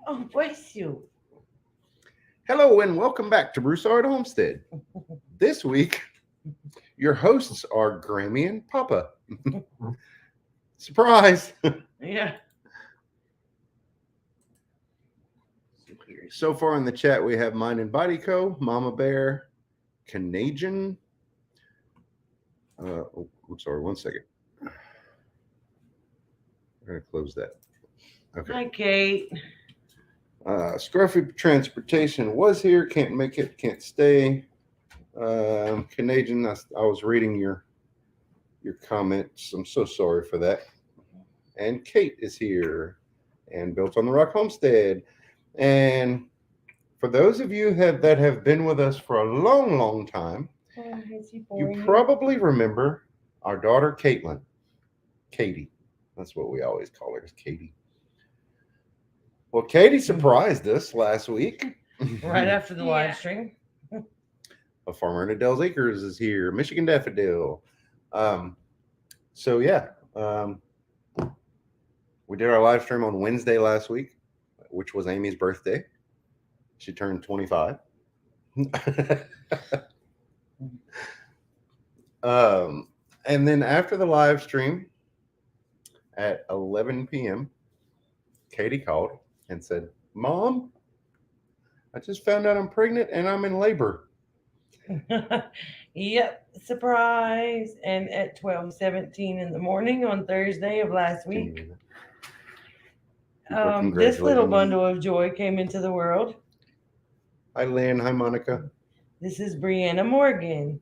Oh, bless you. Hello and welcome back to Broussard Homestead. This week, your hosts are Grammy and Papa. Surprise! Yeah. So far in the chat, we have Mine and Body Co., Mama Bear, Canadian. I'm sorry, 1 second. I'm going to close that. Okay. Hi, Kate. Scruffy Transportation was here. Can't make it. Can't stay. Canadian. I was reading your comments. I'm so sorry for that. And Kate is here, and Built on the Rock Homestead. And for those of you that have been with us for a long, long time, you probably remember our daughter Caitlin, Katie. That's what we always call her, is Katie. Well, Katie surprised us last week. Right after the live stream. A farmer in Adele's Acres is here, Michigan Daffodil. So yeah, we did our live stream on Wednesday last week, which was Amy's birthday. She turned 25. And then after the live stream at 11 p.m., Katie called and said, "Mom, I just found out I'm pregnant and I'm in labor." Yep, surprise. And at 12:17 in the morning on Thursday of last week, this little bundle of joy came into the world. Hi, Lynn. Hi, Monica. This is Brianna Morgan.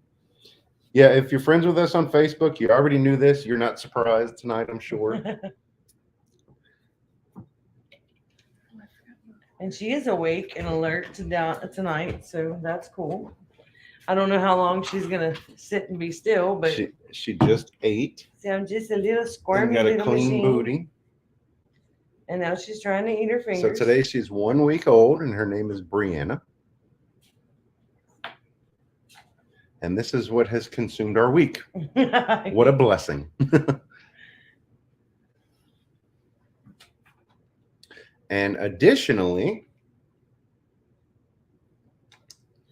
Yeah, if you're friends with us on Facebook, you already knew this. You're not surprised tonight, I'm sure. And she is awake and alert tonight, so that's cool. I don't know how long she's gonna sit and be still, but she just ate. See, I'm just a little squirmy got a little clean machine. booty. And now she's trying to eat her fingers. So today she's 1 week old, and her name is Brianna. And this is what has consumed our week. What a blessing. And additionally...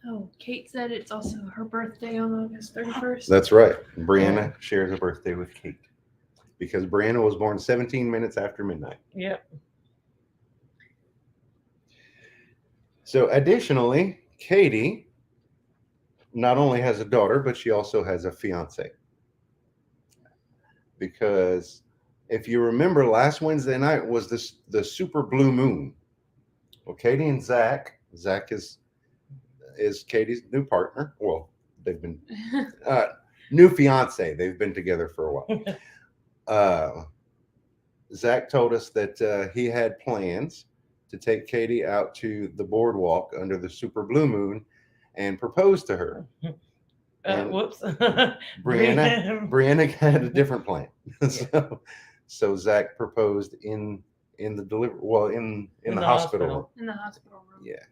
Oh, Kate said it's also her birthday on August 31st. That's right. Brianna shares a birthday with Kate. Because Brianna was born 17 minutes after midnight. Yep. So additionally, Katie not only has a daughter, but she also has a fiance. Because if you remember, last Wednesday night was the super blue moon. Well, Katie and Zach is Katie's new partner. Well, they've been new fiance. They've been together for a while. Zach told us that he had plans to take Katie out to the boardwalk under the super blue moon and propose to her. Whoops. Brianna had a different plan. So Zach proposed in the in the hospital room. In the hospital room. Yeah.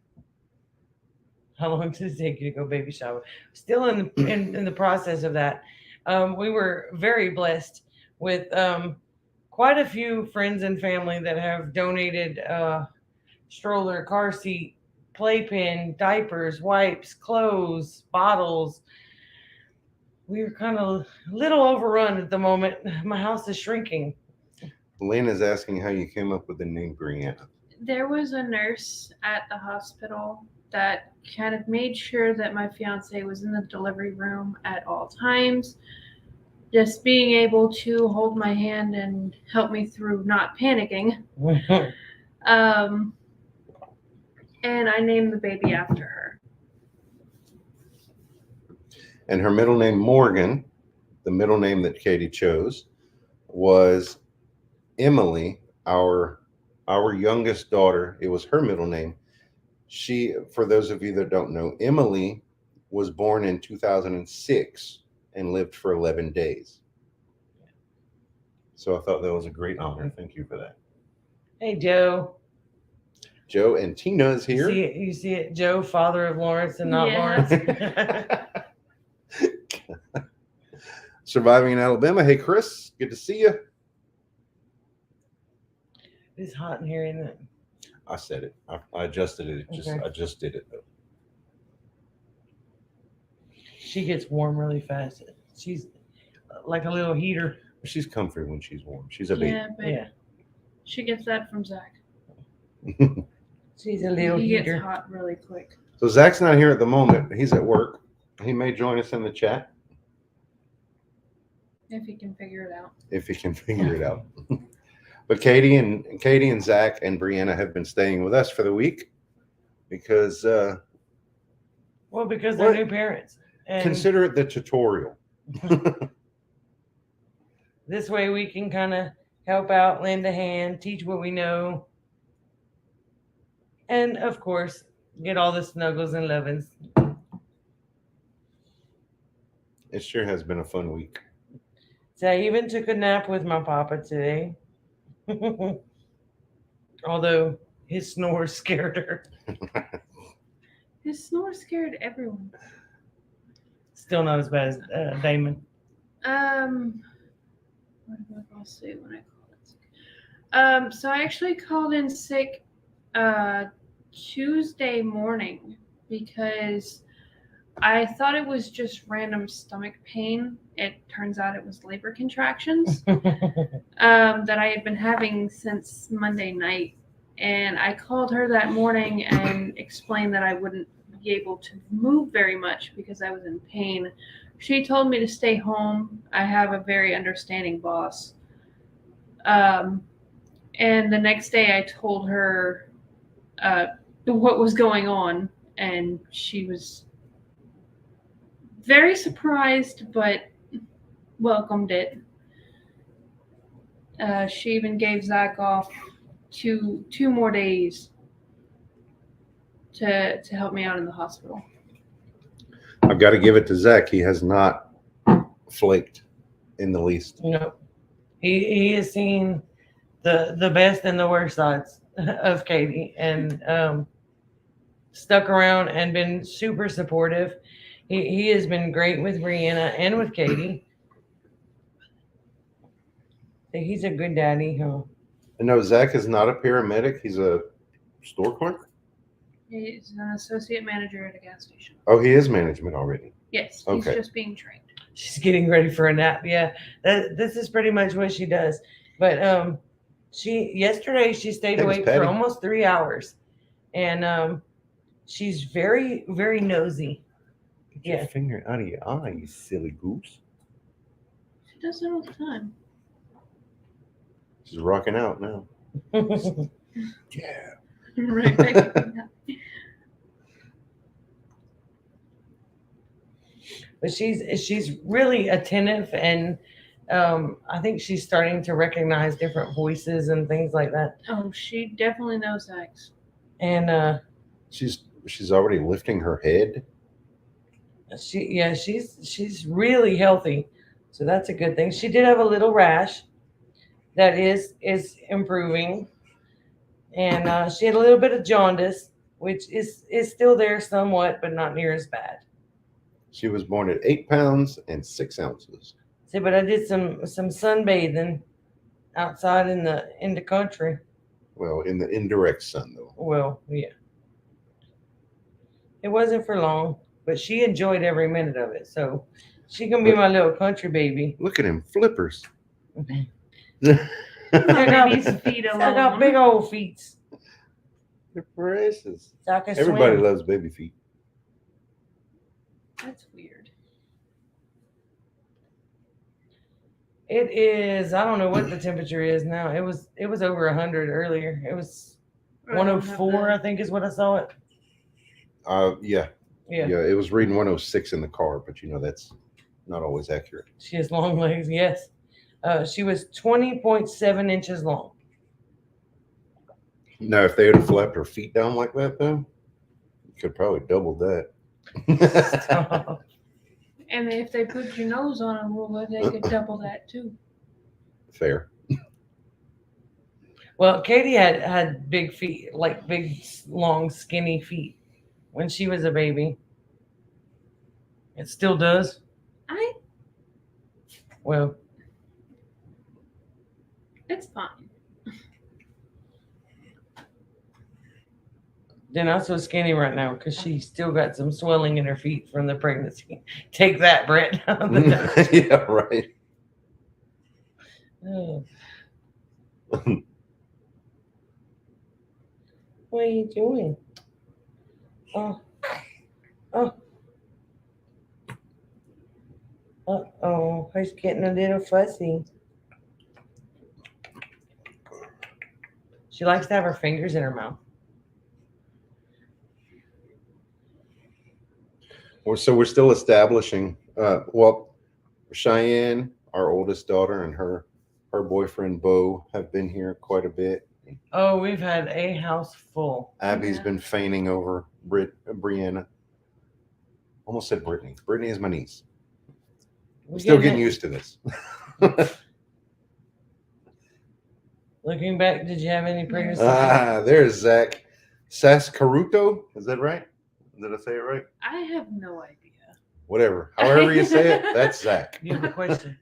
How long did it take you to go baby shower? Still in the process of that. We were very blessed with quite a few friends and family that have donated stroller, car seat, playpen, diapers, wipes, clothes, bottles. We were kind of a little overrun at the moment. My house is shrinking. Lynn is asking how you came up with the name Brianna. There was a nurse at the hospital that kind of made sure that my fiance was in the delivery room at all times. Just being able to hold my hand and help me through not panicking. And I named the baby after her. And her middle name, Morgan, the middle name that Katie chose, was Emily, our youngest daughter. It was her middle name. She, for those of you that don't know, Emily was born in 2006 and lived for 11 days. So I thought that was a great honor. Thank you for that. Hey, Joe. Joe and Tina is here. You see it, Joe, father of Lawrence and not Lawrence. Surviving in Alabama. Hey, Chris, good to see you. It's hot in here, isn't it? I said it. I adjusted it. Okay. I just did it though. She gets warm really fast. She's like a little heater. She's comfy when she's warm. She's a baby. Yeah, but Yeah, she gets that from Zach. she's a little He heater. gets hot really quick. So Zach's not here at the moment. He's at work. He may join us in the chat If he can figure it out. if he can figure it out. But Katie and Zach and Brianna have been staying with us for the week because Well, because they're What? new parents. And consider it the tutorial. this way we can kind of help out, lend a hand, teach what we know. And of course, get all the snuggles and lovins. It sure has been a fun week. So I even took a nap with my papa today. Although his snore scared her. His snore scared everyone. Still not as bad as Damon. What did my boss say when I called in sick? So I actually called in sick Tuesday morning because I thought it was just random stomach pain. It turns out it was labor contractions that I had been having since Monday night. And I called her that morning and explained that I wouldn't be able to move very much because I was in pain. She told me to stay home. I have a very understanding boss. And the next day I told her what was going on, and she was very surprised but welcomed it. She even gave Zach off two more days to help me out in the hospital. I've got to give it to Zach. He has not flaked in the least. No. He has seen the best and the worst sides of Katie and stuck around and been super supportive. He has been great with Brianna and with Katie. He's a good daddy, huh? No, Zach is not a paramedic. He's a store clerk. He's an associate manager at a gas station. Oh, he is management already. Yes, he's Okay. just being trained. She's getting ready for a nap. Yeah, this is pretty much what she does. But yesterday she stayed Thanks, awake Patty. for almost 3 hours, and she's very, very nosy. Get your Yeah. finger out of your eye, you silly goose. She does that all the time. She's rocking out now. But Yeah. Right back. she's really attentive, and I think she's starting to recognize different voices and things like that. Oh, she definitely knows X. And She's already lifting her head. she's really healthy, so that's a good thing. She did have a little rash that is improving, and she had a little bit of jaundice, which is still there somewhat, but not near as bad. She was born at 8 pounds and 6 ounces. See, but I did some sunbathing outside in the country. Well, in the indirect sun, though. Well, yeah. It wasn't for long, but she enjoyed every minute of it. So she can be my little country baby. Look at him, flippers. Check out, Baby's feet check out alone. big old feet. They're precious. So I can Everybody swim. loves baby feet. That's weird. It is. I don't know what the temperature is now. It was over 100 earlier. It was I don't have 104, I the- think, is what I saw it. Yeah. Yeah. It was reading 106 in the car, but that's not always accurate. She has long legs. Yes. She was 20.7 inches long. Now, if they would have flapped her feet down like that, though, you could probably double that. And if they put your nose on a ruler, they could double that too. Fair. Well, Katie had big feet, like big, long, skinny feet when she was a baby. It still does. Well, It's fine. They're not so skinny right now because she still got some swelling in her feet from the pregnancy. Take that, Brett. Yeah, right. Oh. What are you doing? Oh. Oh. Uh-oh. He's getting a little fussy. She likes to have her fingers in her mouth. So we're still establishing. Well, Cheyenne, our oldest daughter, and her boyfriend Bo have been here quite a bit. Oh, we've had a house full. Abby's Yeah. been feigning over Brianna. Almost said Brittany. Brittany is my niece. I'm still getting used to this. Looking back, did you have any pregnancy? There's Zach Sascaruto. Is that right? Did I say it right? I have no idea. Whatever. However you say it, that's Zach. You have a question.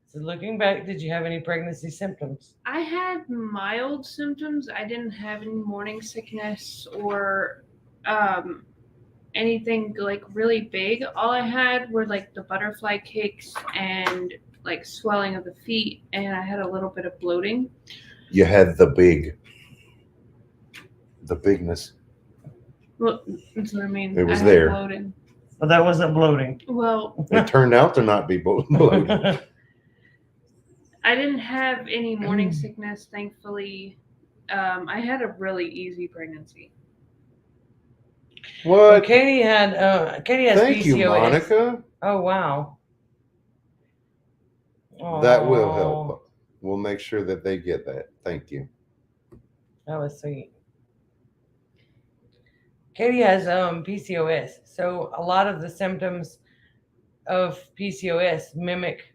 So looking back, did you have any pregnancy symptoms? I had mild symptoms. I didn't have any morning sickness or anything like really big. All I had were like the butterfly kicks and like swelling of the feet, and I had a little bit of bloating. You had the bigness. Well, that's what I mean. It was I had there. bloating. But that wasn't bloating. Well, It turned out to not be bloated. I didn't have any morning sickness, thankfully. I had a really easy pregnancy. Well, What? Katie has Thank PCOS. you, Monica. Oh wow. That will Aw, help. We'll make sure that they get that. Thank you. That was sweet. Katie has PCOS, so a lot of the symptoms of PCOS mimic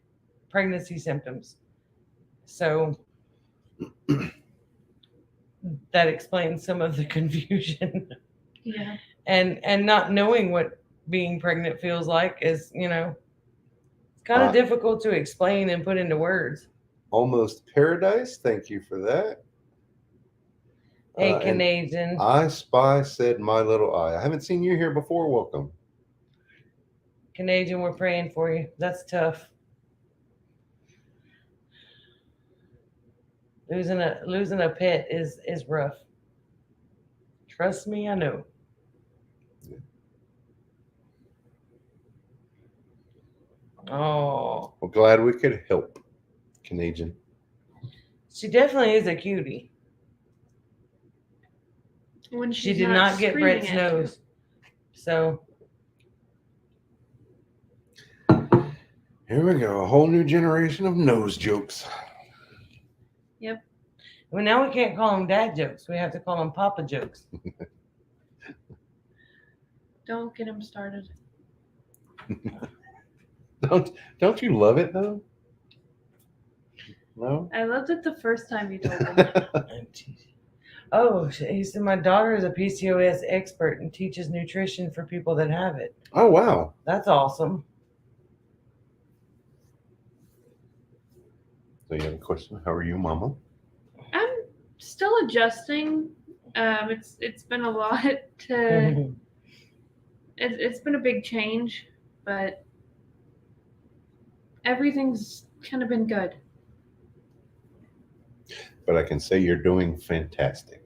pregnancy symptoms. So that explains some of the confusion. Yeah. And not knowing what being pregnant feels like is, it's kind of difficult to explain and put into words. Almost Paradise. Thank you for that. Hey, And Canadian. I Spy said my little eye. I haven't seen you here before. Welcome. Canadian, we're praying for you. That's tough. Losing a pet is rough. Trust me, I know. Oh, Well, glad we could help, Canadian. she definitely is a cutie. When She she's did not get screaming Brett's at you. nose. So Here we go. A whole new generation of nose jokes. Yep. well, now we can't call them dad jokes. We have to call them papa jokes. Don't get him started. Don't you love it though? No. I loved it the first time you told me. Oh, he said my daughter is a PCOS expert and teaches nutrition for people that have it. Oh wow. That's awesome. So you have a question? How are you, Mama? I'm still adjusting. It's been a lot to. It's been a big change, but everything's kind of been good. But I can say you're doing fantastic.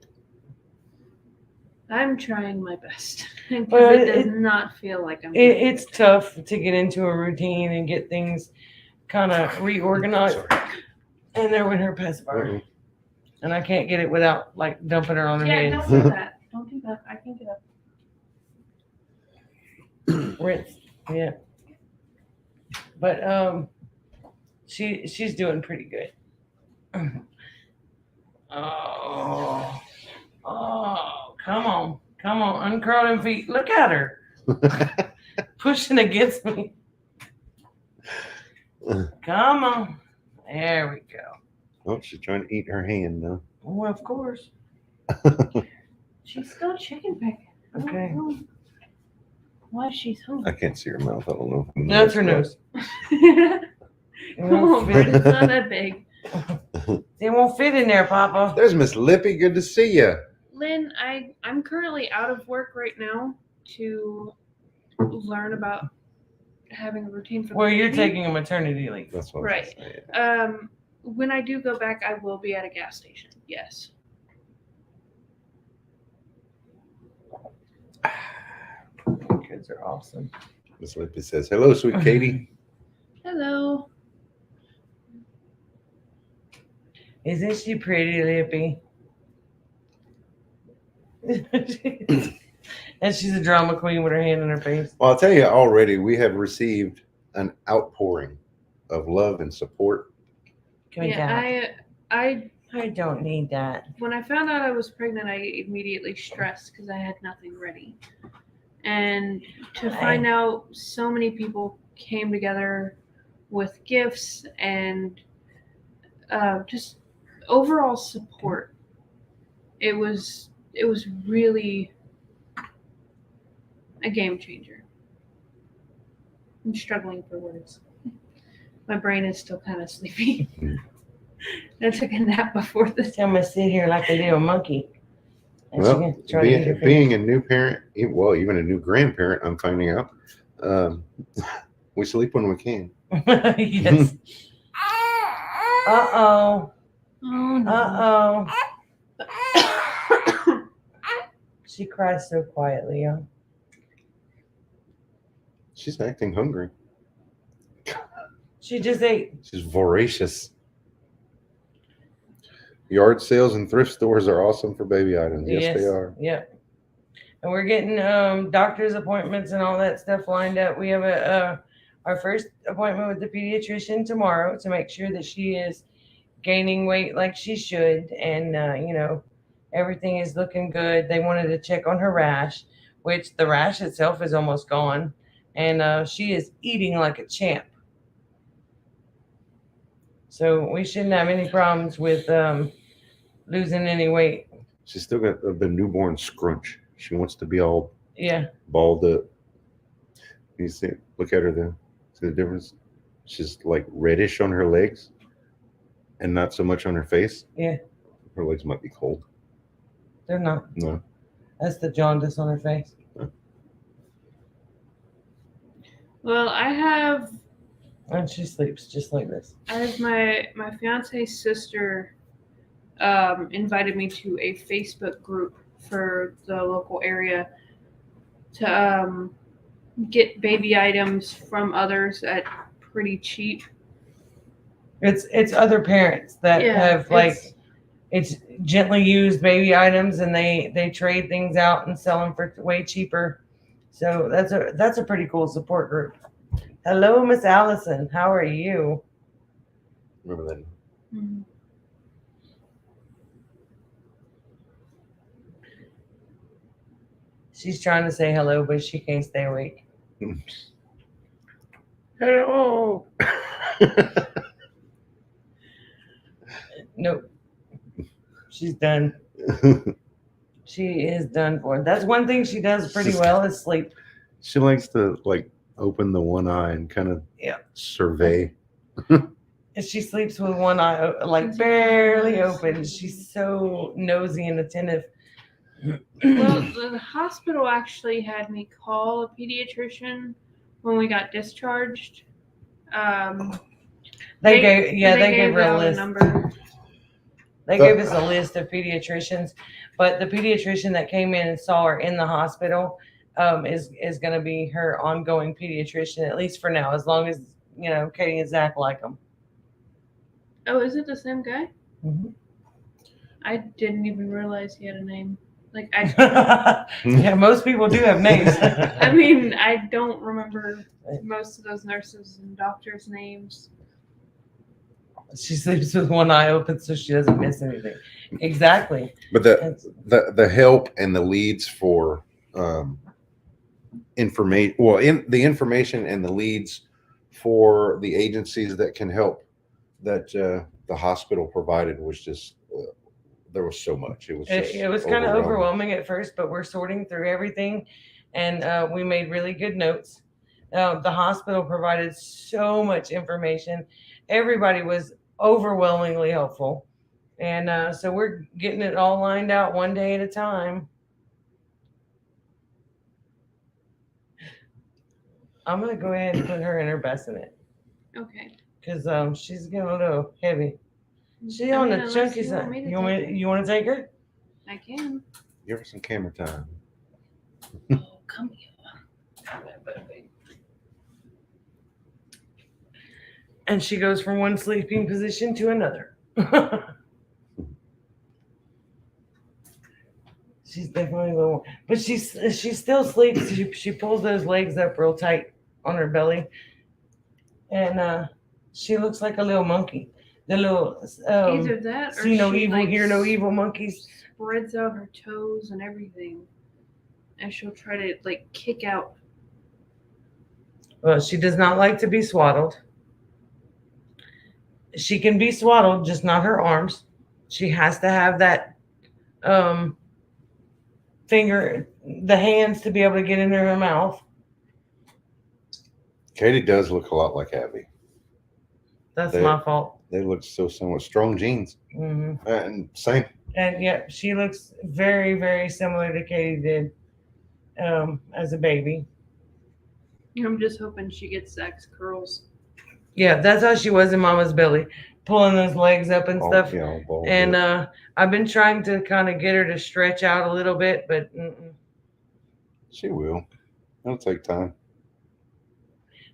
I'm trying my best because Well, it does not feel like I'm. It's tough to get into a routine and get things kind of reorganized. Sorry. And there went her pacifier. And I can't get it without like dumping her on her Yeah, head. don't do that. Don't do that. I can get up. Rinse. Yeah. But she's doing pretty good. Oh, come on. Uncurl them feet. Look at her. Pushing against me. Come on. There we go. Oh, she's trying to eat her hand now. Oh, of course. She's still chicken picking. I don't Okay. know why she's I hungry. can't see her mouth. I don't know. That's her nose. Come on, Bert, it's not that big. They won't fit in there, Papa. There's Miss Lippy. Good to see you. Lynn, I'm currently out of work right now to learn about having a routine for the Well, you're baby. taking a maternity leave. That's what Right. I'm saying. When I do go back, I will be at a gas station. Yes. Kids are awesome. Miss Lippy says, "Hello, sweet Katie." Hello. Isn't she pretty, Lippy? And she's a drama queen with her hand in her face. Well, I'll tell you already, we have received an outpouring of love and support. Give me Yeah, that. I I don't need that. when I found out I was pregnant, I immediately stressed because I had nothing ready. And to find out so many people came together with gifts and just overall support, it was really a game changer. I'm struggling for words. My brain is still kind of sleepy. I took a nap before this. I'm gonna sit here like I did a monkey. And she Well, can try to eat her being a new parent, well, even a new grandparent, I'm finding out, we sleep when we can. Yes. Uh-oh. Oh no. Uh-oh. She cries so quietly, y'all. She's acting hungry. She just ate. She's voracious. Yard sales and thrift stores are awesome for baby items. Yes, they are. Yep. And we're getting doctor's appointments and all that stuff lined up. We have our first appointment with the pediatrician tomorrow to make sure that she is gaining weight like she should, and everything is looking good. They wanted to check on her rash, which the rash itself is almost gone, and she is eating like a champ. So we shouldn't have any problems with losing any weight. She's still got the newborn scrunch. She wants to be all balled up. You see, look at her there. See the difference? She's like reddish on her legs and not so much on her face. Yeah. Her legs might be cold. They're not. No. That's the jaundice on her face. Well, I have And she sleeps just like this. my fiance's sister invited me to a Facebook group for the local area to get baby items from others at pretty cheap. It's other parents that have it's gently used baby items, and they trade things out and sell them for way cheaper. So that's a pretty cool support group. Hello, Miss Allison. How are you? Remember that? Mm-hmm. She's trying to say hello, but she can't stay awake. Hello. Nope. She's done. She is done for. That's one thing she does pretty well is sleep. She likes to open the one eye and kind of survey. And she sleeps with one eye barely open. She's so nosy and attentive. Well, the hospital actually had me call a pediatrician when we got discharged. They gave her a out list. Number. They gave us a list of pediatricians, but the pediatrician that came in and saw her in the hospital is going to be her ongoing pediatrician, at least for now, as long as Katie and Zach like them. Oh, is it the same guy? Mm-hmm. I didn't even realize he had a name. Yeah, most people do have names. I mean, I don't remember most of those nurses and doctors' names. She sleeps with one eye open so she doesn't miss anything. Exactly. But the help and the leads for information, the information and the leads for the agencies that can help that the hospital provided was just there was so much. It was kind of overwhelming at first, but we're sorting through everything, and we made really good notes. The hospital provided so much information. Everybody was overwhelmingly helpful, And so we're getting it all lined out one day at a time. I'm gonna go ahead and put her in her bassinet Okay. because she's getting a little heavy. She's I on mean, the unless chunky you want side. me to You want take her. you want to take her? I can. Give her some camera time. Oh, come here. And she goes from one sleeping position to another. She's definitely a little, but she still sleeps. She pulls those legs up real tight on her belly, and she looks like a little monkey. The little Either that or see no she evil, like hear no evil monkeys. spreads out her toes and everything, and she'll try to like kick out. Well, she does not like to be swaddled. She can be swaddled, just not her arms. She has to have that um, finger, the hands to be able to get into her mouth. Katie does look a lot like Abby. That's They- my fault. They look so similar. Strong genes. Hmm. And same. And yep, she looks very, very similar to Katie did as a baby. I'm just hoping she gets Zach's curls. Yeah, that's how she was in Mama's belly, pulling those legs up and stuff. Bald And head. I've been trying to kind of get her to stretch out a little bit, but She will. It'll take time.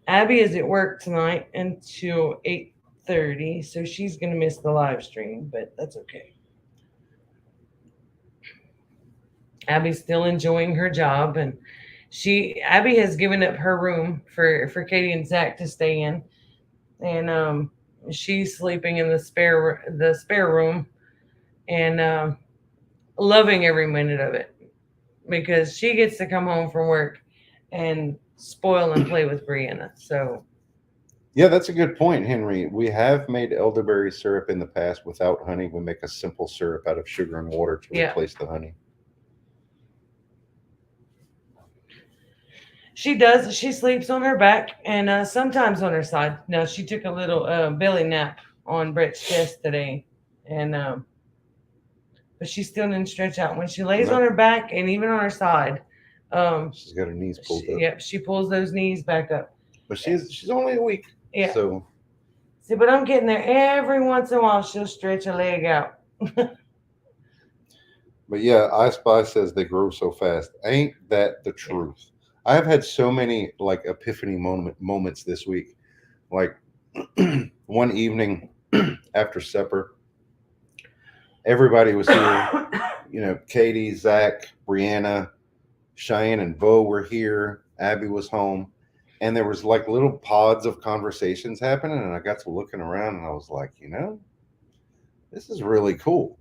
Abby is at work tonight until 8:30, so she's gonna miss the live stream, but that's okay. Abby's still enjoying her job, and Abby has given up her room for Katie and Zach to stay in, and she's sleeping in the spare room, and loving every minute of it because she gets to come home from work and spoil and play with Brianna. So Yeah, that's a good point, Henry. We have made elderberry syrup in the past without honey. We make a simple syrup out of sugar and water to Yeah. replace the honey. she does. She sleeps on her back and sometimes on her side. Now she took a little belly nap on Brett's chest today, and but she still didn't stretch out when she lays No. on her back and even on her side. She's got her knees pulled up. Yep, she pulls those knees back up. But she's only a week. Yeah. So See, but I'm getting there. Every once in a while, she'll stretch a leg out. but yeah, I Spy says they grow so fast. Ain't that the truth? I have had so many like epiphany moments this week. Like one evening after supper, everybody was here. You know, Katie, Zach, Brianna, Cheyenne, and Bo were here. Abby was home. And there was like little pods of conversations happening. And I got to looking around and I was like, you know, this is really cool.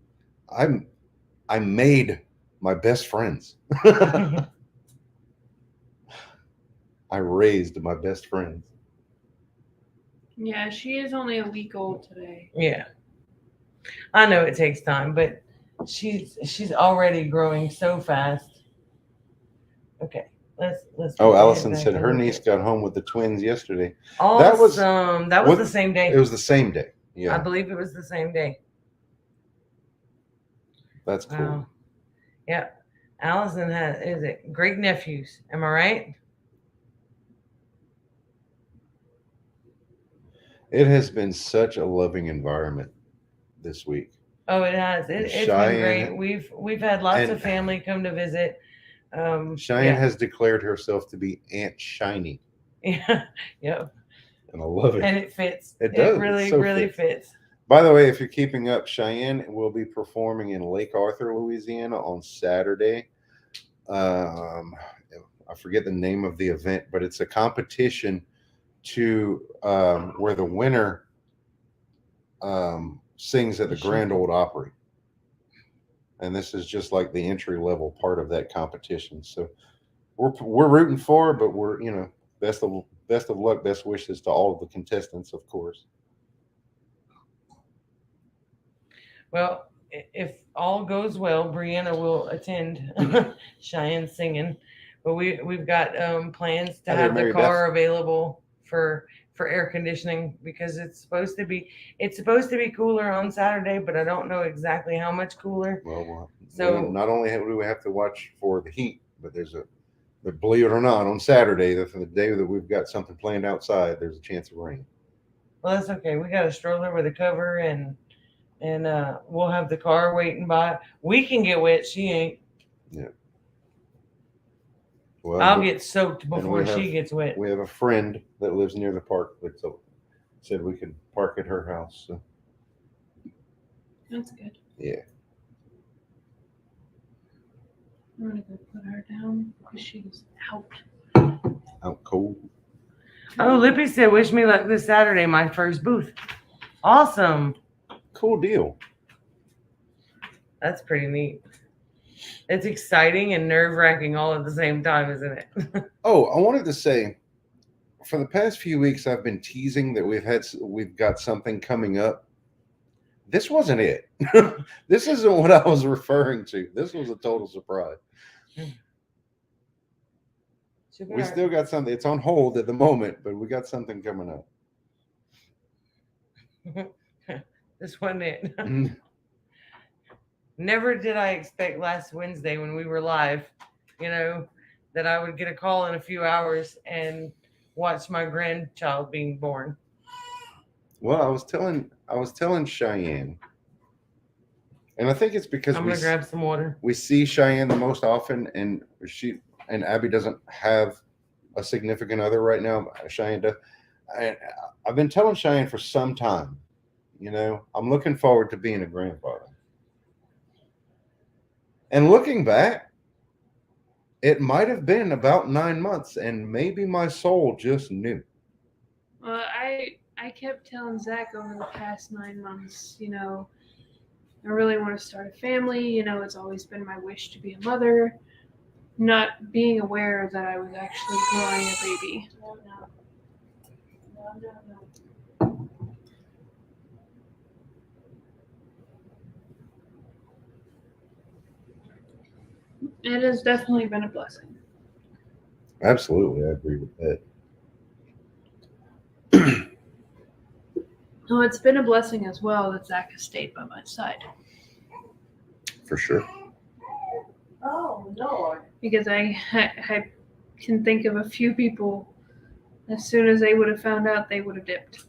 I made my best friends. I raised my best friends. Yeah, she is only a week old today. Yeah, I know it takes time, but she's already growing so fast. Okay, let's. Oh, go Allison ahead said back her and look niece at- got home with the twins yesterday. Awesome. That was what- the same day. It was the same day. I Yeah, believe it was the same day. that's cool. Wow. Yeah, Allison is it great nephews? Am I right? It has been such a loving environment this week. Oh, it has. It's been Cheyenne- great. We've had lots and- of family come to visit. Cheyenne has declared herself to be Aunt Shiny, Yeah. Yep. and I love it. And it fits. It does. It really, so really fits. By the way, if you're keeping up, Cheyenne will be performing in Lake Arthur, Louisiana on Saturday. I forget the name of the event, but it's a competition to where the winner sings at the Grand Ole Opry. And this is just like the entry level part of that competition. So we're rooting for her, but we're, you know, best of luck, best wishes to all of the contestants, of course. Well, if all goes well, Brianna will attend Cheyenne singing. But we've got plans to Hi there, have the Mary car available for for air conditioning because it's supposed to be cooler on Saturday, but I don't know exactly how much cooler. So not only do we have to watch for the heat, but but believe it or not, on Saturday, the day that we've got something planned outside, there's a chance of rain. Well, that's okay. We got a stroller with a cover, and we'll have the car waiting by. We can get wet. She ain't. Yeah. Well, I'll get soaked before she gets wet. We have a friend that lives near the park that said we could park at her house. So. That's good. Yeah. I'm gonna go put her down because she's Out cold. Oh, Lippy said, "Wish me luck this Saturday, my first booth." Awesome. Cool deal. That's pretty neat. It's exciting and nerve-wracking all at the same time, isn't it? Oh, I wanted to say, for the past few weeks, I've been teasing that we've got something coming up. This wasn't it. This isn't what I was referring to. This was a total surprise. We still got something. It's on hold at the moment, but we got something coming up. This wasn't it. Never did I expect last Wednesday when we were live, that I would get a call in a few hours and watch my grandchild being born. Well, I was telling Cheyenne, and I think it's because I'm gonna grab some water. We see Cheyenne the most often, and Abby doesn't have a significant other right now. Cheyenne does. I've been telling Cheyenne for some time, I'm looking forward to being a grandfather. And looking back, it might have been about 9 months, and maybe my soul just knew. Well, I kept telling Zach over the past 9 months, I really want to start a family. It's always been my wish to be a mother, not being aware that I was actually growing a baby. No. It has definitely been a blessing. Absolutely, I agree with that. Well, it's been a blessing as well that Zach has stayed by my side. For sure. Oh, Lord. Because I can think of a few people, as soon as they would have found out, they would have dipped.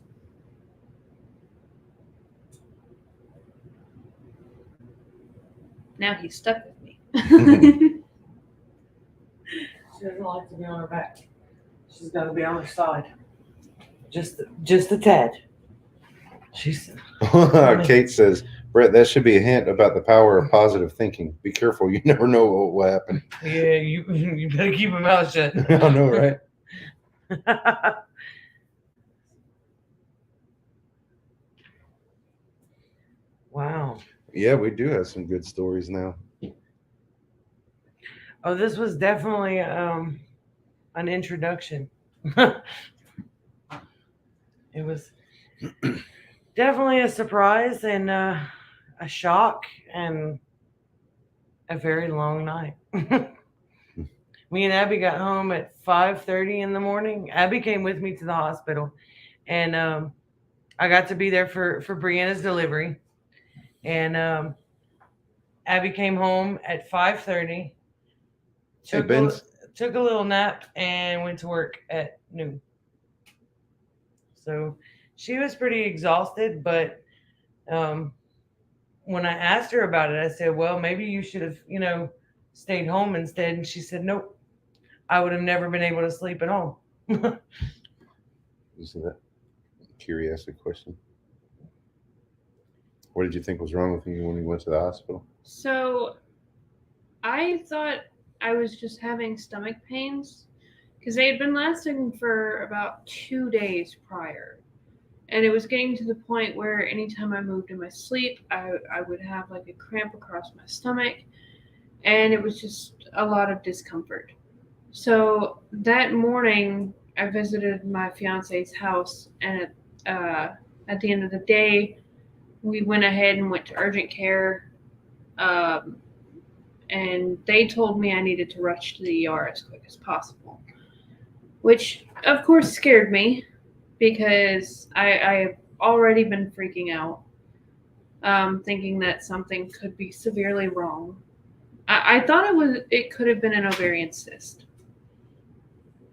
Now he's stuck with me. She doesn't like to be on her back. She's got to be on her side. Just a tad. Kate says, Brett, that should be a hint about the power of positive thinking. Be careful. You never know what will happen. Yeah, you better keep your mouth shut. I know, right? Wow. Yeah, we do have some good stories now. Oh, this was definitely an introduction. It was definitely a surprise and a shock and a very long night. Me and Abby got home at 5:30 in the morning. Abby came with me to the hospital, and I got to be there for Brianna's delivery. And Abby came home at 5:30. Took a little nap and went to work at noon. So she was pretty exhausted, but when I asked her about it, I said, well, maybe you should have, stayed home instead. And she said, nope, I would have never been able to sleep at home. Is that a curiosity question? What did you think was wrong with you when you went to the hospital? So I thought I was just having stomach pains because they had been lasting for about 2 days prior. And it was getting to the point where anytime I moved in my sleep, I would have like a cramp across my stomach. And it was just a lot of discomfort. So that morning, I visited my fiance's house. And at the end of the day, we went ahead and went to urgent care. And they told me I needed to rush to the ER as quick as possible, which of course scared me because I've already been freaking out, thinking that something could be severely wrong. I thought it could have been an ovarian cyst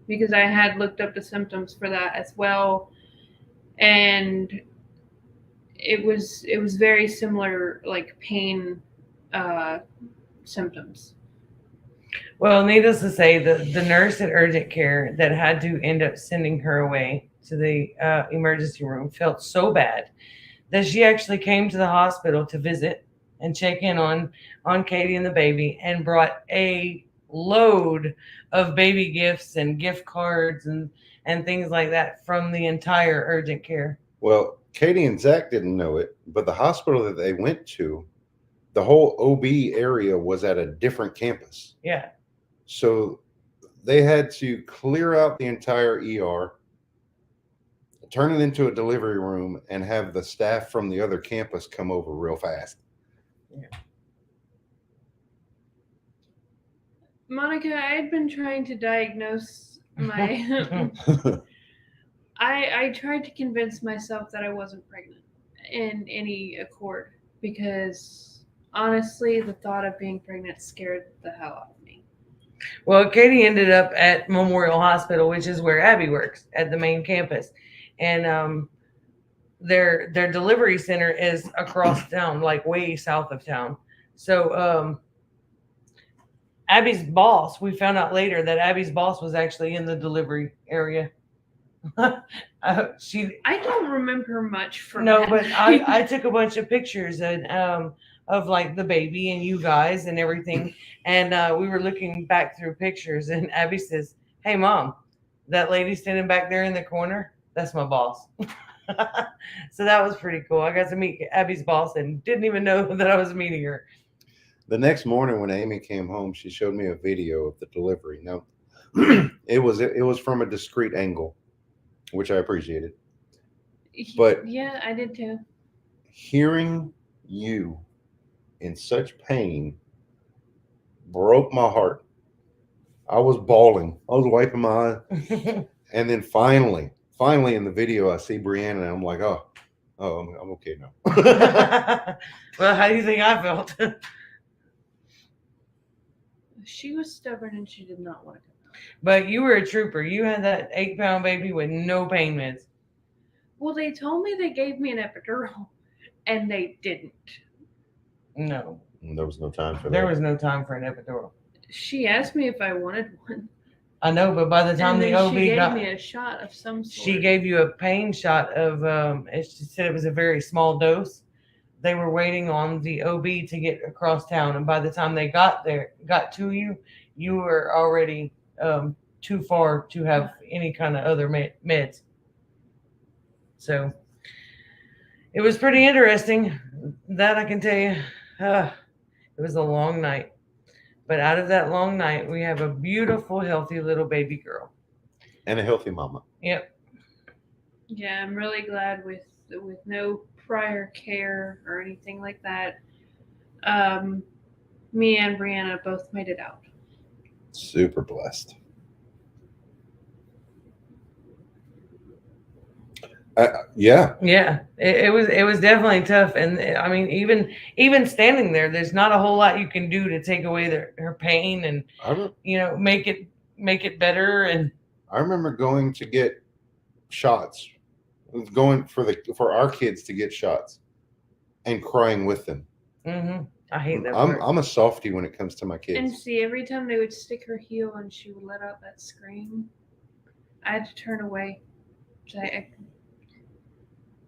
because I had looked up the symptoms for that as well, and it was very similar, like pain symptoms. Well, needless to say, the nurse at urgent care that had to end up sending her away to the emergency room felt so bad that she actually came to the hospital to visit and check in on Katie and the baby, and brought a load of baby gifts and gift cards and things like that from the entire urgent care. Well, Katie and Zach didn't know it, but the hospital that they went to, the whole OB area was at a different campus. Yeah. So they had to clear out the entire ER, turn it into a delivery room, and have the staff from the other campus come over real fast. Yeah. Monica, I had been trying to diagnose my. I tried to convince myself that I wasn't pregnant in any accord because honestly, the thought of being pregnant scared the hell out of me. Well, Katie ended up at Memorial Hospital, which is where Abby works at the main campus, and their delivery center is across town, like way south of town. So Abby's boss, we found out later that Abby's boss was actually in the delivery area. I don't remember much from no, that but night. I took a bunch of pictures and of like the baby and you guys and everything, and we were looking back through pictures, and Abby says, "Hey, mom, that lady standing back there in the corner, that's my boss." So that was pretty cool. I got to meet Abby's boss and didn't even know that I was meeting her. The next morning when Amy came home, she showed me a video of the delivery. Now, it was from a discreet angle, which I appreciated. But yeah, I did too. Hearing you in such pain broke my heart. I was bawling. I was wiping my eyes. And then finally in the video, I see Brianna and I'm like, oh, I'm okay now. Well, how do you think I felt? She was stubborn and she did not want to come out. But you were a trooper. You had that 8-pound baby with no pain meds. Well, they told me they gave me an epidural, and they didn't. No. There was no time for that. There was no time for an epidural. She asked me if I wanted one. I know, but by the time And the then OB she gave got me a shot of some sort. she gave you a pain shot of she said it was a very small dose. They were waiting on the OB to get across town, and by the time they got to you, you were already too far to have any kind of other meds. So it was pretty interesting. That I can tell you. It was a long night. But out of that long night, we have a beautiful, healthy little baby girl. And a healthy mama. Yep. Yeah, I'm really glad with no prior care or anything like that. Me and Brianna both made it out. Super blessed. Yeah. It was definitely tough, and I mean, even standing there, there's not a whole lot you can do to take away her pain and make it better. And I remember going to get shots, going for our kids to get shots, and crying with them. Mm-hmm. I hate that. I'm a softie when it comes to my kids. And see, every time they would stick her heel and she would let out that scream, I had to turn away.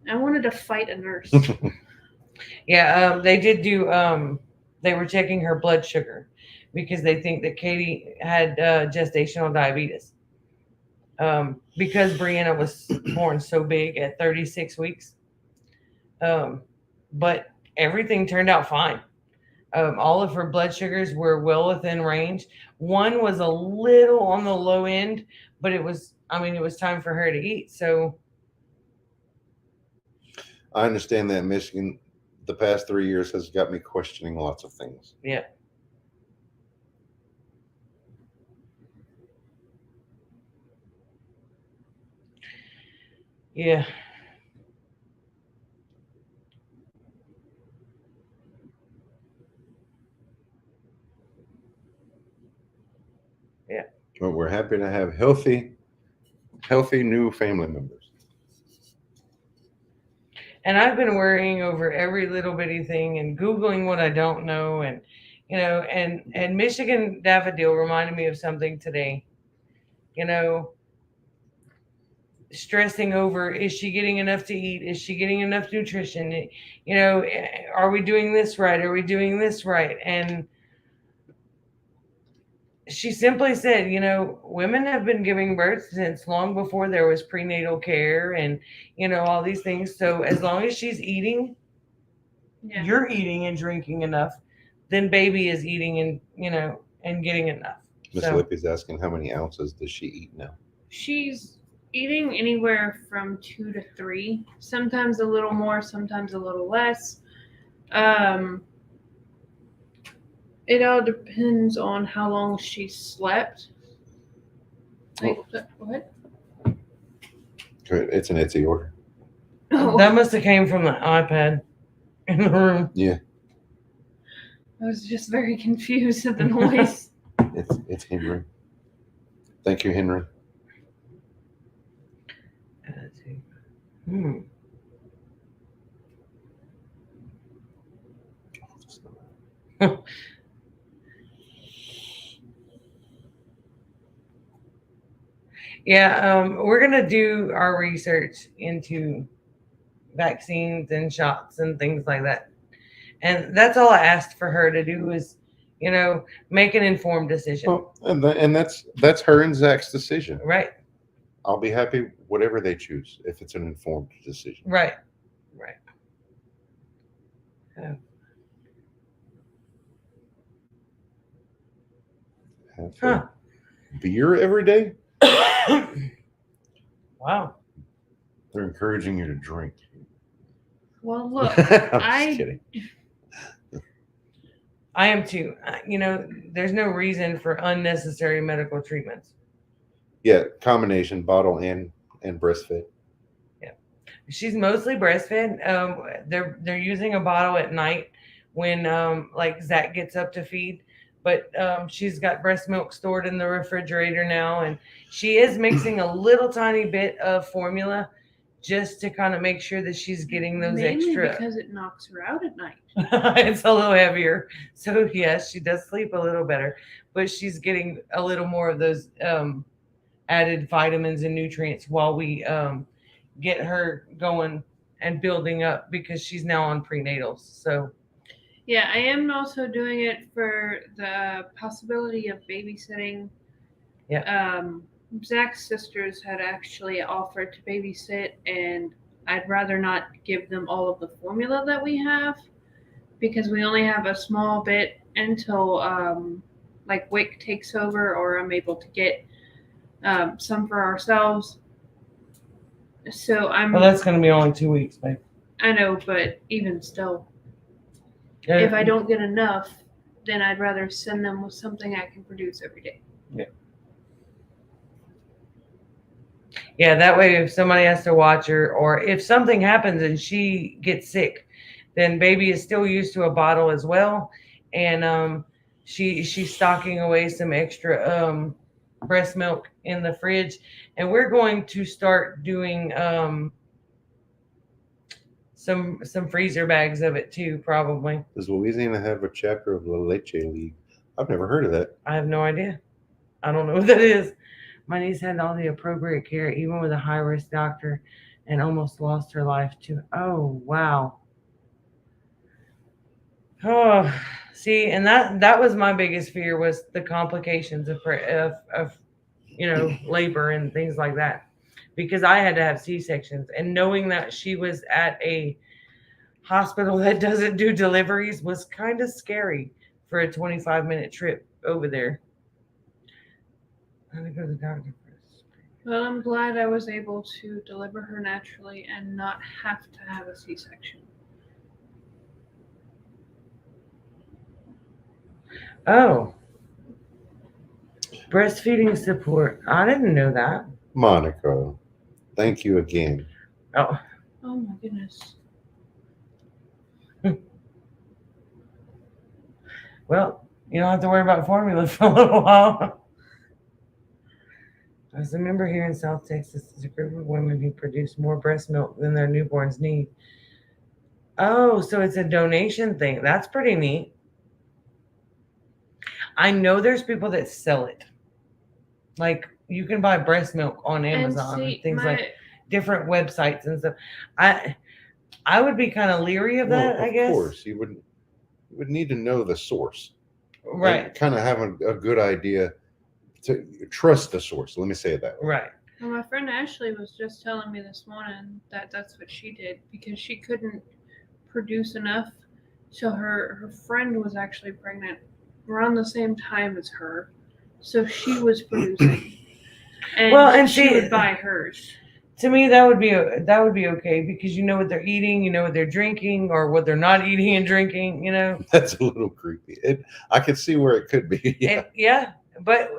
I wanted to fight a nurse. Yeah, they did do. They were checking her blood sugar because they think that Katie had gestational diabetes. Because Brianna was born so big at 36 weeks. But everything turned out fine. All of her blood sugars were well within range. One was a little on the low end, but it was time for her to eat. So I understand that Michigan, the past 3 years has got me questioning lots of things. Yeah. Yeah. Yeah. But we're happy to have healthy new family members. And I've been worrying over every little bitty thing and Googling what I don't know. And, and Michigan Daffodil reminded me of something today, you know, stressing over, is she getting enough to eat? Is she getting enough nutrition? Are we doing this right? Are we doing this right? And she simply said, women have been giving birth since long before there was prenatal care and, all these things. So as long as she's eating, Yeah. you're eating and drinking enough, then baby is eating and getting enough. Miss So Lippy's asking how many ounces does she eat now? She's eating anywhere from 2 to 3, sometimes a little more, sometimes a little less. It all depends on how long she slept. Like, what? It's an Etsy order. Oh, that must have came from the iPad in the room. Yeah, I was just very confused at the noise. it's Henry. Thank you, Henry. Hmm. Yeah, we're gonna do our research into vaccines and shots and things like that. And that's all I asked for her to do is, make an informed decision. Well, and that's her and Zach's decision. Right, I'll be happy whatever they choose if it's an informed decision. right. Have Huh. beer every day? Wow. They're encouraging you to drink. Well, look, I'm just kidding. I am too. There's no reason for unnecessary medical treatments. Yeah, combination bottle and breastfed. Yeah, she's mostly breastfed. They're using a bottle at night when like Zach gets up to feed, but she's got breast milk stored in the refrigerator now, and she is mixing a little tiny bit of formula just to kind of make sure that she's getting those mainly extra. because it knocks her out at night. It's a little heavier, so yes, she does sleep a little better, but she's getting a little more of those added vitamins and nutrients while we get her going and building up because she's now on prenatals. So Yeah, I am also doing it for the possibility of babysitting. Yeah. Zach's sisters had actually offered to babysit, and I'd rather not give them all of the formula that we have because we only have a small bit until like Wick takes over or I'm able to get some for ourselves. So well, that's going to be only 2 weeks, babe. I know, but even still, if I don't get enough, then I'd rather send them with something I can produce every day. Yeah, that way if somebody has to watch her or if something happens and she gets sick, then baby is still used to a bottle as well. And she's stocking away some extra breast milk in the fridge. And we're going to start doing some freezer bags of it too, probably. Does Louisiana have a chapter of the Leche League? I've never heard of that. I have no idea. I don't know what that is. My niece had all the appropriate care, even with a high-risk doctor, and almost lost her life too. Oh, wow. Oh, see, and that was my biggest fear was the complications of labor and things like that, because I had to have C-sections, and knowing that she was at a hospital that doesn't do deliveries was kind of scary for a 25-minute trip over there. I'm gonna go to the doctor first. Well, I'm glad I was able to deliver her naturally and not have to have a C-section. Oh. Breastfeeding support. I didn't know that. Monica, thank you again. Oh, Oh my goodness. well, you don't have to worry about formula for a little while. As a member here in South Texas, there's a group of women who produce more breast milk than their newborns need. Oh, so it's a donation thing. That's pretty neat. I know there's people that sell it. Like you can buy breast milk on Amazon and see, things my like different websites and stuff. I would be kind of leery of Well, that, I of guess. course, you would need to know the source, Right. Kind of have a good idea to trust the source. Let me say it that way. Right. well, my friend Ashley was just telling me this morning that that's what she did because she couldn't produce enough. So her friend was actually pregnant around the same time as her. So she was producing. And Well, and she see- would buy hers. To me, that would be okay because you know what they're eating, you know what they're drinking, or what they're not eating and drinking. You know. That's a little creepy. I could see where it could be. Yeah. And, yeah, but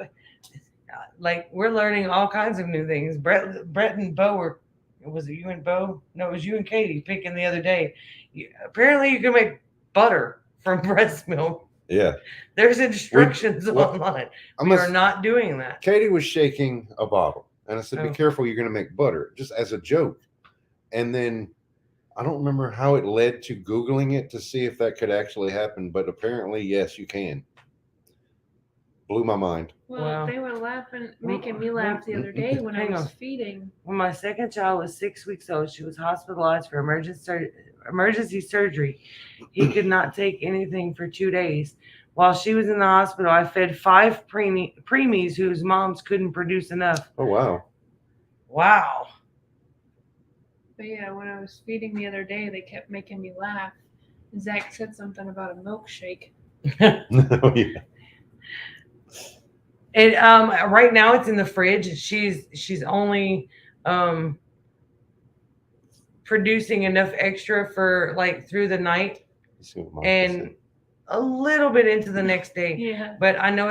like we're learning all kinds of new things. Brett and Bo were. Was it you and Bo? No, it was you and Katie picking the other day. Apparently, you can make butter from breast milk. Yeah. There's instructions online. We are not doing that. Katie was shaking a bottle, and I said, Oh. "Be careful, you're going to make butter," just as a joke. And then I don't remember how it led to Googling it to see if that could actually happen, but apparently, yes, you can. Blew my mind. Well, Wow. they were laughing, making me laugh the other day when I Hang was on. feeding. When my second child was 6 weeks old, she was hospitalized for emergency surgery. He could not take anything for 2 days. While she was in the hospital, I fed 5 preemies whose moms couldn't produce enough. Oh wow. Wow. But yeah, when I was feeding the other day, they kept making me laugh. Zach said something about a milkshake. Oh, yeah. It right now it's in the fridge. She's only producing enough extra for like through the night You see what Monica and said? a little bit into the next day. Yeah. But I know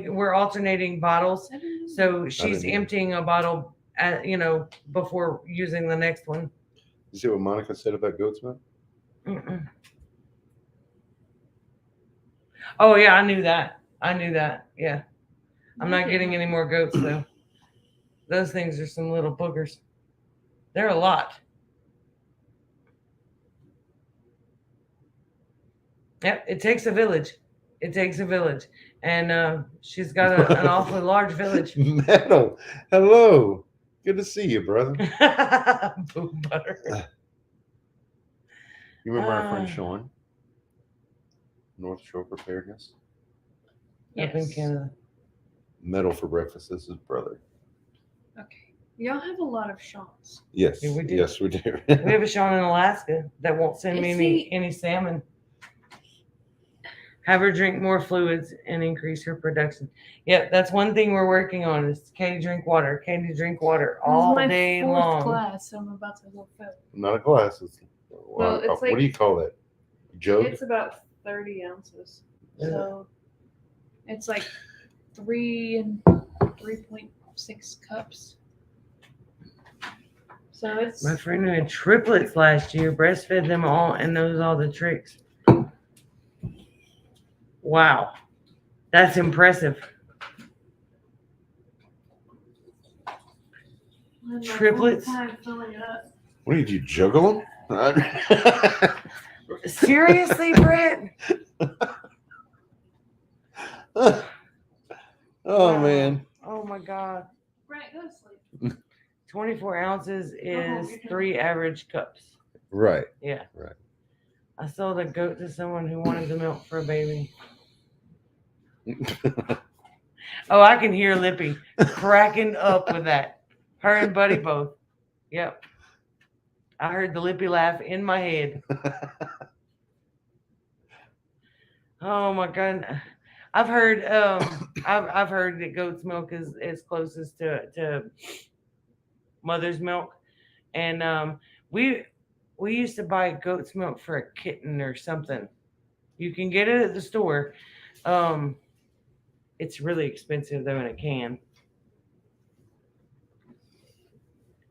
we're alternating bottles, so she's didn't either. emptying a bottle at before using the next one. You see what Monica said about goat's milk? Mm-mm. Oh yeah, I knew that. Yeah, I'm not getting any more goats though. Those things are some little boogers. They're a lot. Yep, it takes a village. And she's got an awfully large village. Metal. Hello. Good to see you, brother. Boo butter. You remember our friend Ah. Sean? North Shore Preparedness? Up in Yes. Canada. Metal for breakfast. This is his brother. Okay. Y'all have a lot of shots. Yes. Yeah, we do. Yes, we do. We have a Sean in Alaska that won't send me Is he- any salmon. Have her drink more fluids and increase her production. Yep, that's one thing we're working on is Katie drink water. Katie drink water all this is my day fourth long. class, so I'm about to go fill. Not a glass. It's, Well, it's what like- do you call that? Jug? It's about 30 ounces. Yeah. So it's like 3 and 3.6 cups. So it's My friend who had triplets last year breastfed them all and knows all the tricks. Wow, that's impressive. I'm my fourth triplets? time filling it up. What did you juggle them? Seriously, Brett? Oh Wow. man. Oh my God. Right, go to sleep. 24 ounces is you're 3 average cups. Right. Yeah. Right. I sold a goat to someone who wanted the milk for a baby. Oh, I can hear Lippy cracking up with that. Her and Buddy both. Yep. I heard the Lippy laugh in my head. Oh my God. I've heard I've heard that goat's milk is closest to mother's milk. And we used to buy goat's milk for a kitten or something. You can get it at the store. It's really expensive though in a can.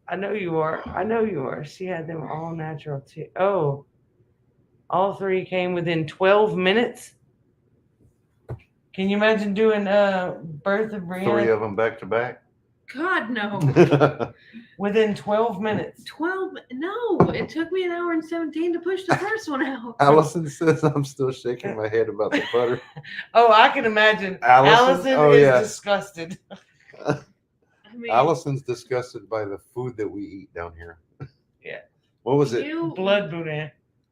I know you are. I know you are. She had them all natural too. Oh, all three came within 12 minutes. Can you imagine doing birth of 3 Brianna of them back to back. God, no. within 12 minutes? 12? No, it took me an hour and 17 to push the first one out. Allison says I'm still shaking my head about the butter. Oh, I can imagine. Allison? Oh, is yeah. disgusted. I mean, Allison's disgusted by the food that we eat down here. Yeah. What was it? Blood boudin.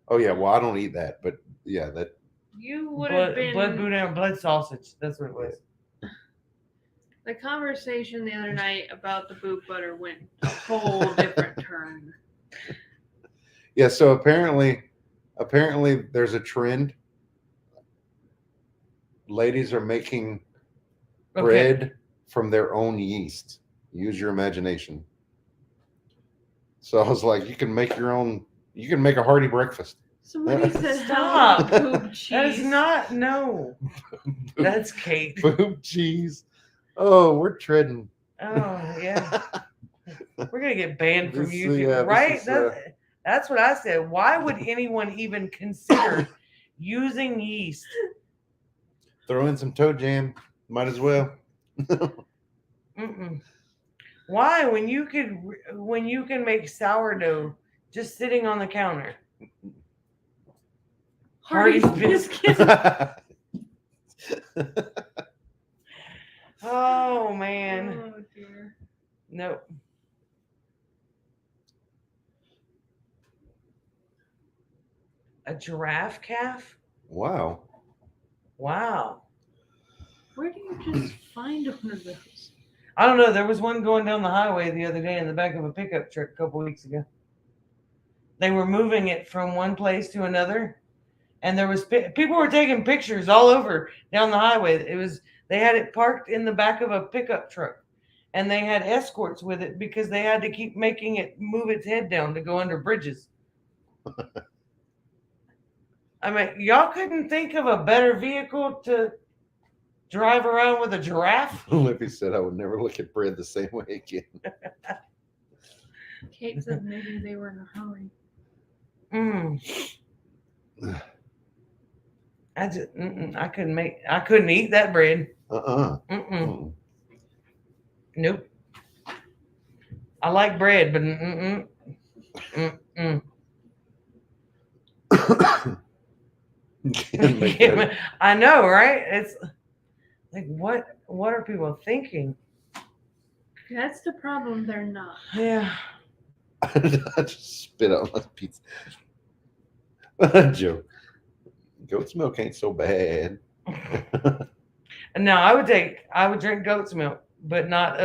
Oh yeah, well I don't eat that, but yeah, that You would have been. Blood boudin or blood sausage. That's what it was. The conversation the other night about the boob butter went a whole different turn. yeah. So apparently there's a trend. Ladies are making Okay. bread from their own yeast. Use your imagination. So I was like, you can make your own. You can make a hearty breakfast. Somebody said, Stop. "How boob cheese?" That is not, no. That's Kate. Boob cheese. Oh, we're treading. Oh, yeah. We're going to get banned from This, YouTube, yeah, this right? is, That's what I said. Why would anyone even consider using yeast? Throw in some toe jam. Might as well. Mm-mm. Why, when you can make sourdough just sitting on the counter? Hardy's Hardee's biscuits. Oh man, Oh dear. nope. A giraffe calf? Wow. Wow. Where do you just find one of those? I don't know. There was one going down the highway the other day in the back of a pickup truck a couple weeks ago. They were moving it from one place to another, and there was people were taking pictures all over down the highway. They had it parked in the back of a pickup truck, and they had escorts with it because they had to keep making it move its head down to go under bridges. I mean, y'all couldn't think of a better vehicle to drive around with a giraffe? Lippy said I would never look at bread the same way again. Kate said maybe they were in a hurry. I couldn't eat that bread. Nope. I like bread, but Can't make that. I know, right? It's like, what are people thinking? That's the problem. They're not. Yeah. I just spit out my pizza. Joke. Goat's milk ain't so bad. No, I would drink goat's milk, but not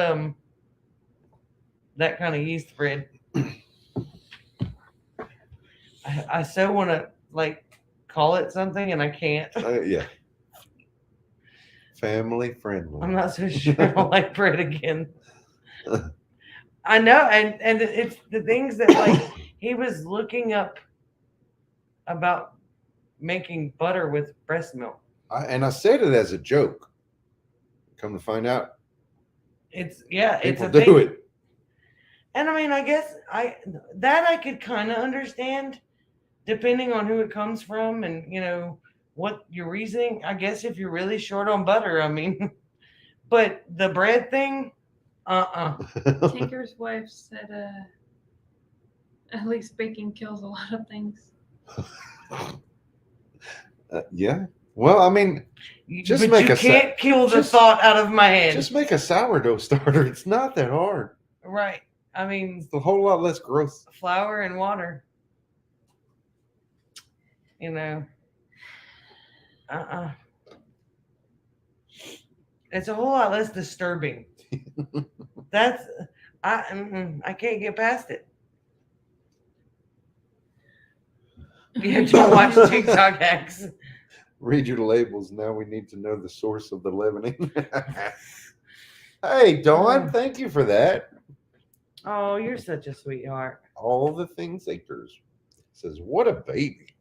that kind of yeast bread. I so want to call it something, and I can't. Yeah. Family friendly. I'm not so sure I like bread again. I know, and it's the things that he was looking up about making butter with breast milk. I said it as a joke. Come to find out, It's people a do thing. it. And I mean, I guess I could kind of understand, depending on who it comes from and what your reasoning. I guess if you're really short on butter, I mean, but the bread thing, Tinker's wife said, at least baking kills a lot of things. Yeah. Well, I mean, just but make you a can't kill the just- thought out of my head. just make a sourdough starter. It's not that hard. Right. I mean, It's a whole lot less gross. flour and water. It's a whole lot less disturbing. I can't get past it. You don't watch TikTok hacks. Read your labels. Now we need to know the source of the leavening. Hey, Dawn, thank you for that. Oh, you're such a sweetheart. All the things acres says, what a baby.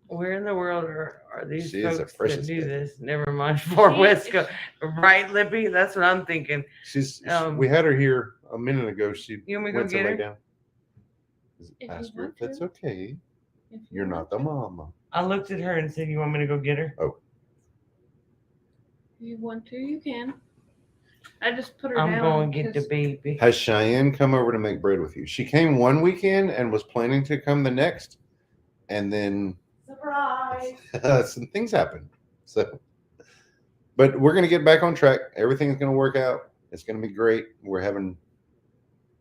Where in the world are these She is a folks that precious do bit. this? Never mind. Far She- West Coast. Right, Lippy? That's what I'm thinking. We had her here a minute ago. She You want me to go went to get lay her? down. If Ask you her want if that's to. okay. If you You're not want the to. mama. I looked at her and said, "You want me to go get her?" Oh, If you want to, you can. I just put her I'm down. going to get the 'cause baby. has Cheyenne come over to make bread with you? She came one weekend and was planning to come the next, and then Surprise! some things happened. So, but we're gonna get back on track. Everything's gonna work out. It's gonna be great. We're having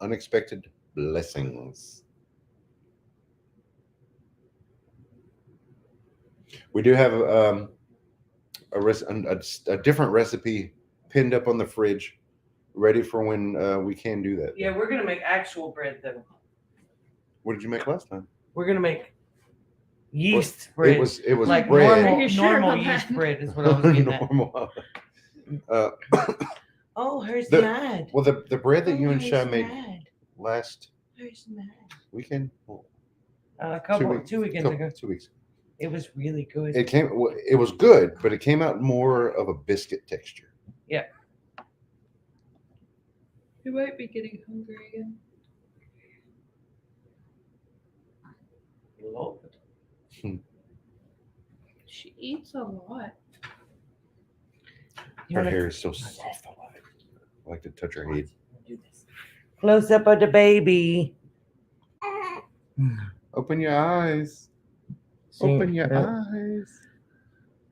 unexpected blessings. We do have a different recipe pinned up on the fridge, ready for when we can do that. Yeah, we're gonna make actual bread though. What did you make last time? We're gonna make yeast bread. It was like bread. normal Are you sure normal about yeast that? bread is what I was getting at. Normal. Oh, her's The- mad. Well, the bread that Oh, you and her's Shy made mad. last Her's mad. weekend, A 2 weekends couple- ago. 2 weeks. It was really good. It was good, but it came out more of a biscuit texture. You might be getting hungry again. Lord. She eats a lot. You Her wanna- hair is so soft. I like to touch her head. Do this. Close up of the baby. Open your eyes. See, Open your look. eyes.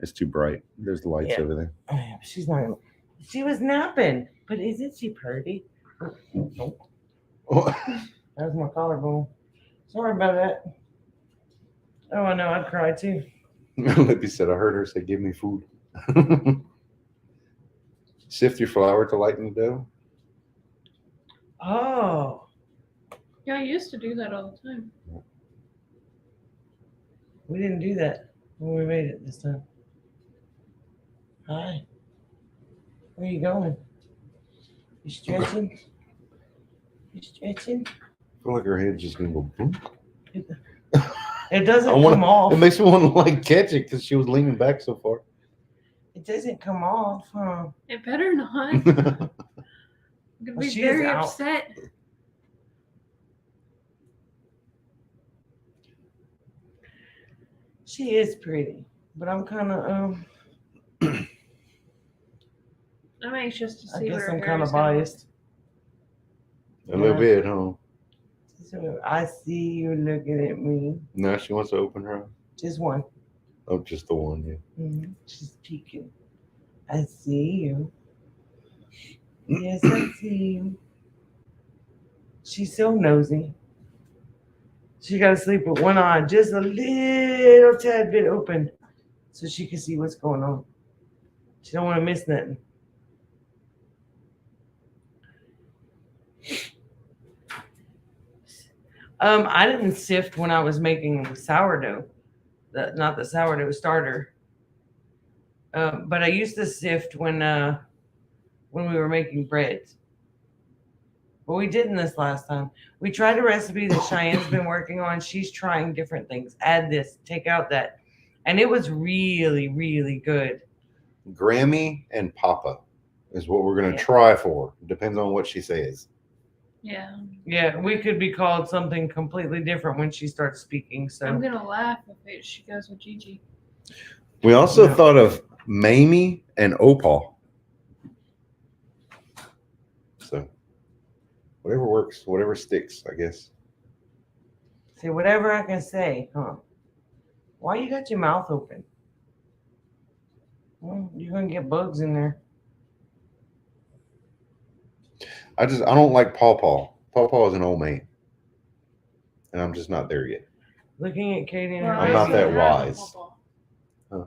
It's too bright. There's lights Yeah. over there. Oh, yeah, she's not. Gonna, she was napping, but isn't she pretty? Nope. Oh, That was my collarbone. Sorry about that. Oh, I know. I'd cry too. Lippy said, I heard her say, give me food. Sift your flour to lighten the dough. Oh, Yeah, I used to do that all the time. we didn't do that when we made it this time. Hi. Where you going? You stretching? You stretching? I feel like her head's just going to go boom. It doesn't I wanna- come off. It makes me want to like catch it because she was leaning back so far. It doesn't come off, huh? It better not. I'm gonna Well, be she is very out. upset. She is pretty, but I'm kind of I'm anxious to I see guess what her I'm hair kind is of gonna look. biased. A little bit, huh? So I see you looking at me. Now she wants to open her eyes. Just one. Oh, just the one, yeah. She's peeking. I see you. Yes, I see you. She's so nosy. She got to sleep with one eye just a little tad bit open so she can see what's going on. She don't want to miss nothing. I didn't sift when I was making sourdough, not the sourdough starter. But I used to sift when we were making bread. But we didn't this last time. We tried a recipe that Cheyenne's been working on. She's trying different things. Add this, take out that. And it was really, really good. Grammy and Papa is what we're going to Yeah. try for. Depends on what she says. Yeah. Yeah, we could be called something completely different when she starts speaking. So I'm gonna laugh if she goes with Gigi. We also No. thought of Mamie and Opal. So whatever works, whatever sticks, I guess. say whatever I can say, huh? Why you got your mouth open? Well, you're gonna get bugs in there. I don't like Paw Paw. Paw Paw is an old man. And I'm just not there yet. Looking at Katie and her Well, I'm baby. not that also have a wise. football. Huh.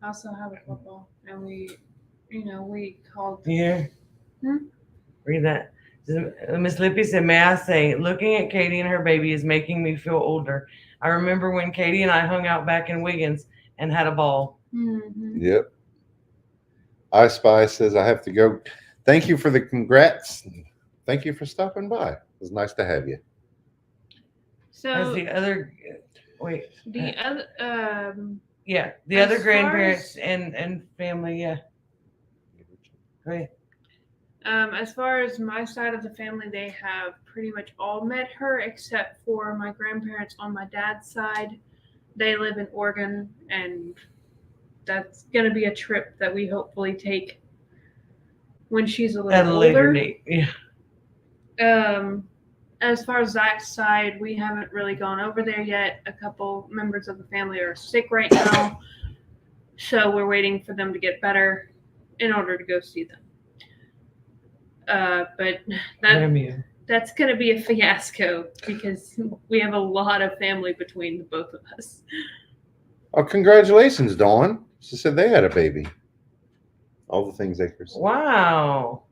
I also have a football, and we called. Yeah. Hmm? Read that. Miss Lippy said, may I say, looking at Katie and her baby is making me feel older. I remember when Katie and I hung out back in Wiggins and had a ball. Mm-hmm. Yep. I Spy says I have to go. Thank you for the congrats. Thank you for stopping by. It was nice to have you. As So the other Wait. The other, Yeah, the As other far grandparents as- and family. Yeah. Go ahead. as far as my side of the family, they have pretty much all met her except for my grandparents on my dad's side. They live in Oregon, and that's gonna be a trip that we hopefully take when she's a At little a later older. date. Yeah. As far as Zach's side, we haven't really gone over there yet. A couple members of the family are sick right now, so we're waiting for them to get better in order to go see them. But that's going to be a fiasco because we have a lot of family between the both of us. Oh, congratulations, Dawn. She said they had a baby. All the things Acres. Wow.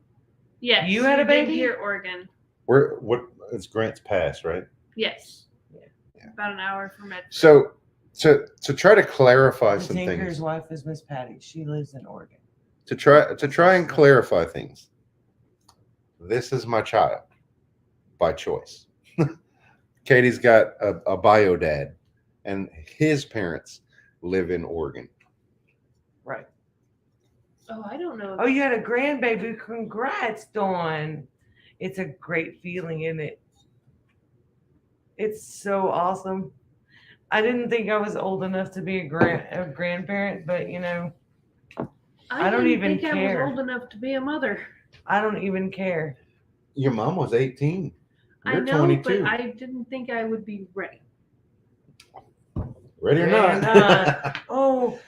Yes, You had a we did baby? hear Oregon. What it's Grant's Pass, right? Yes. Yeah. About an hour from Medford. So to try to clarify The some Tinker's things, wife is Miss Patty. She lives in Oregon. to try and clarify things. This is my child by choice. Katie's got a bio dad, and his parents live in Oregon. Right. Oh, I don't know. Oh, you had a grandbaby. Congrats, Dawn. It's a great feeling, isn't it? It's so awesome. I didn't think I was old enough to be a grandparent, but you know, I don't didn't even think I care. was old enough to be a mother. I don't even care. Your mom was 18. I You're know, 22. but I didn't think I would be ready. Ready or Ready or not? Oh,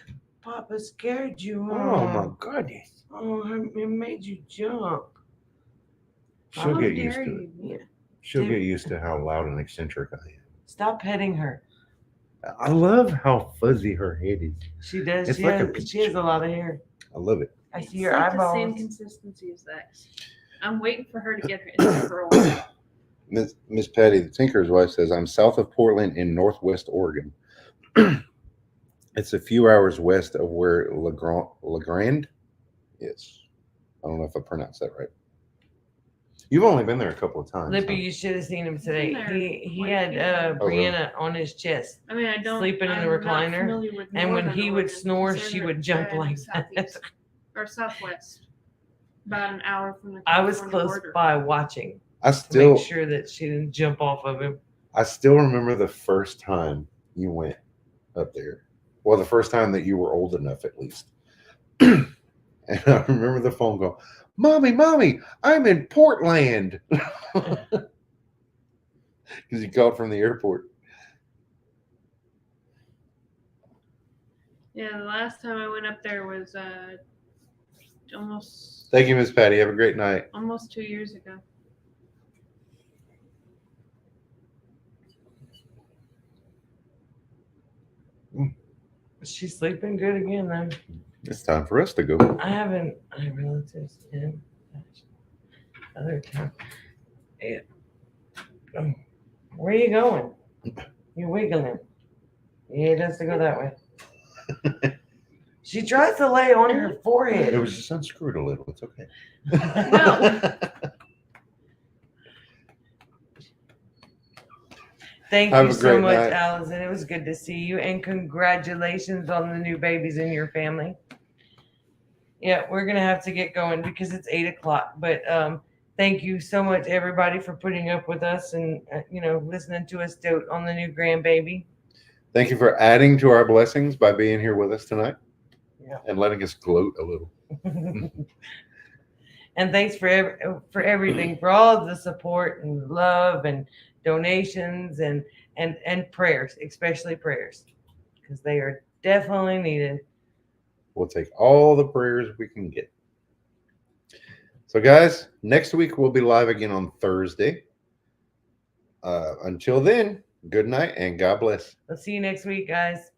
Papa scared you, huh? Oh my goodness. Oh, it made you jump. She'll How get used dare to you? it. Yeah. She'll Dude. get used to how loud and eccentric I Stop petting her. am. I love how fuzzy her head is. She does. It's She, like she has a lot of hair. I love it. I It's see your like the same eyeballs. consistency as Zach's. I'm waiting for her to get her into curl. Miss Patty, the Tinker's wife, says, I'm south of Portland in northwest Oregon. It's a few hours west of where LeGrand is. I don't know if I pronounced that right. You've only been there a couple of times. Lippy, huh? you should have seen him today. there He quite a had few times. Oh, really? Brianna on his chest. I mean, I don't. Sleeping in the I'm not recliner, familiar with and when northern he would Oregon, snore, because she they're would jump in like that. southeast or southwest, about an hour from the. I was California close border. by watching I to still make sure that she didn't jump off of him. I still remember the first time you went up there. Well, the first time that you were old enough, at least. And I remember the phone call, Mommy, I'm in Portland. Because you called from the airport. Yeah, the last time I went up there was almost Thank you, Miss Patty. Have a great night. almost 2 years ago. She's sleeping good again, though. It's time for us to go. I have relatives in other town. Yeah. Where are you going? You're wiggling. Yeah, it has to go that way. She tries to lay on her forehead. It was just unscrewed a little. It's okay. No. Thank Have you a so great much, night. Allison. It was good to see you, and congratulations on the new babies in your family. Yeah, we're gonna have to get going because it's 8:00. But thank you so much, everybody, for putting up with us and listening to us dote on the new grandbaby. Thank you for adding to our blessings by being here with us tonight. Yeah. And letting us gloat a little. And thanks for everything, for all of the support and love and donations and prayers, especially prayers, because they are definitely needed. We'll take all the prayers we can get. So, guys, next week we'll be live again on Thursday. Until then, good night and God bless. Let's see you next week, guys.